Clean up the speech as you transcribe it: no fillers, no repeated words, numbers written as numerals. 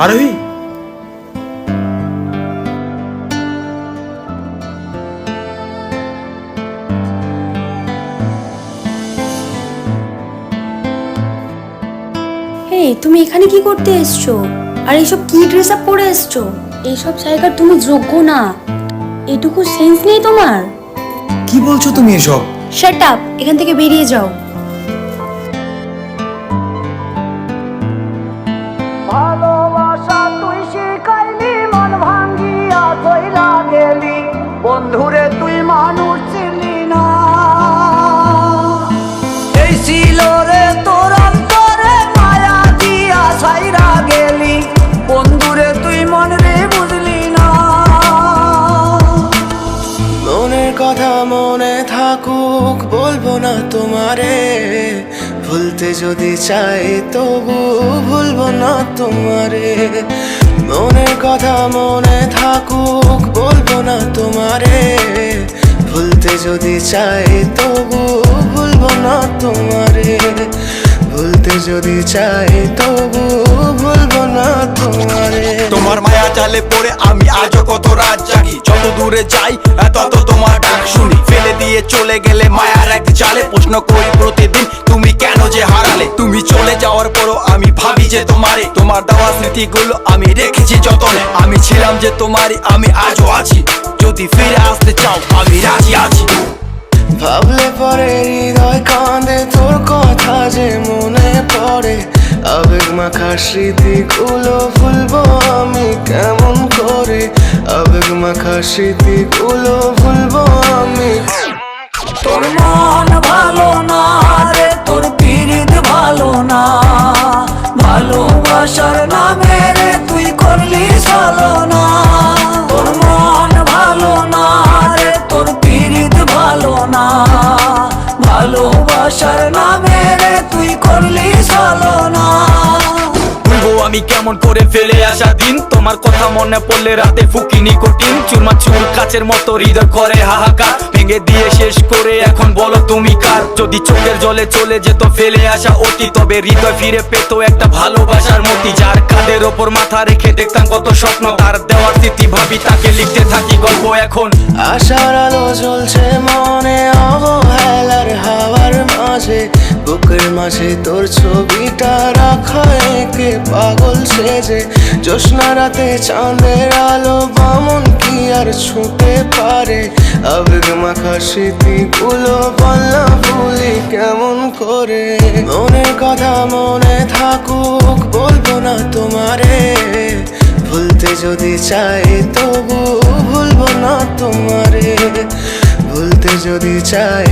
আরোহী, তুমি এখানে কি করতে এসছো? আর এইসব কি ড্রেস আপ পরে এসছো? এইসব জায়গার তুমি যোগ্য না। এটুকু সেন্স নেই তোমার? কি বলছো তুমি এসব? শাট আপ, এখান থেকে বেরিয়ে যাও। ভালোবাসা তুই শিখাইলি, মন ভাঙ্গিয়া কইরা গেলি, বন্ধুরে তুই মানুষ চিনলি না। এই ছিল রে তোর অন্তরে মায়া দিয়া ছাইরা গেলি, বন্ধুরে তুই মন রে বুঝলি না। মনের কথা মনে থাকুক, বলবো না তোমারে, ভুলতে যদি চাই তবু ভুলবো না তোমারে। মনের কথা মনে থাকুক, বলবো না তোমারে, ভুলতে যদি চাই তবু ভুলবো না তোমারে। ভুলতে যদি চাই তবু ভুলবো না তোমারে। তোমার মায়া জালে পড়ে আমি আজও কত রাত জাগি, যত দূরে যাই তত তোমার ডাক শুনি। ফেলে দিয়ে চলে গেলে মায়ার এক জালে, প্রশ্ন করি প্রতিদিন তুমি কেন যে হারালে। তুমি চলে যাওয়ার পরও আমি ভাবি যে তোমারে, তোমার দেওয়া স্মৃতিগুলো আমি রেখেছি যতনে। আমি ছিলাম যে তোমারই, আমি আজও আছি, যদি ফিরে আসতে চাও আমি রাজি আছি। ভাবলে পরে হৃদয় কাঁদে, তোর কথা যে মনে পড়ে, আবেগ মাখা স্মৃতিগুলো ভুলবো আমি কেমন করে। আবেগ মাখা স্মৃতিগুলো ভুলবো আমি। তোর মন ভালো না রে, তোর পীড়িত ভালো না, ভালোবাসার নামে রে তুই করলি ছলনা। তোর মন ভালো না রে, তোর পীড়িত ভালো না, ভালোবাসার নামে রে তুই করলি ছলনা। ভুলবো আমি কেমন করে ফেলে আসা দিন, তোমার কথা মনে পড়লে রাতে ফুকি নিকোটিন। চুরমা চুর কাচের মতো হৃদয় করে হাহাকার, ভেঙে দিয়ে শেষ করে এখন বলো তুমি কার। যদি চোখের জলে চলে যেত ফেলে আসা অতি, তবে হৃদয় ফিরে পেত একটা ভালোবাসার মতি। যার কাঁধের ওপর মাথা রেখে দেখতাম কত স্বপ্ন, তার দেওয়ার স্মৃতি ভাবি তাকে লিখতে থাকি গল্প এখন। আশার আলো জ্বলছে মনে অবহেলার হাওয়ার মাঝে, বুকের মাঝে তোর ছবিটা রাখা একে পাগল সেজে। জ্যোৎস্না রাতে চাঁদের আলো বামন কি আর ছুঁতে পারে। আবেগ মাখা স্মৃতিগুলো বলনা ভুলি কেমন করে। মনের কথা মনে থাকুক, বলবো না তোমারে, ভুলতে যদি চাই তবু ভুলবো না তোমারে। ভুলতে যদি চাই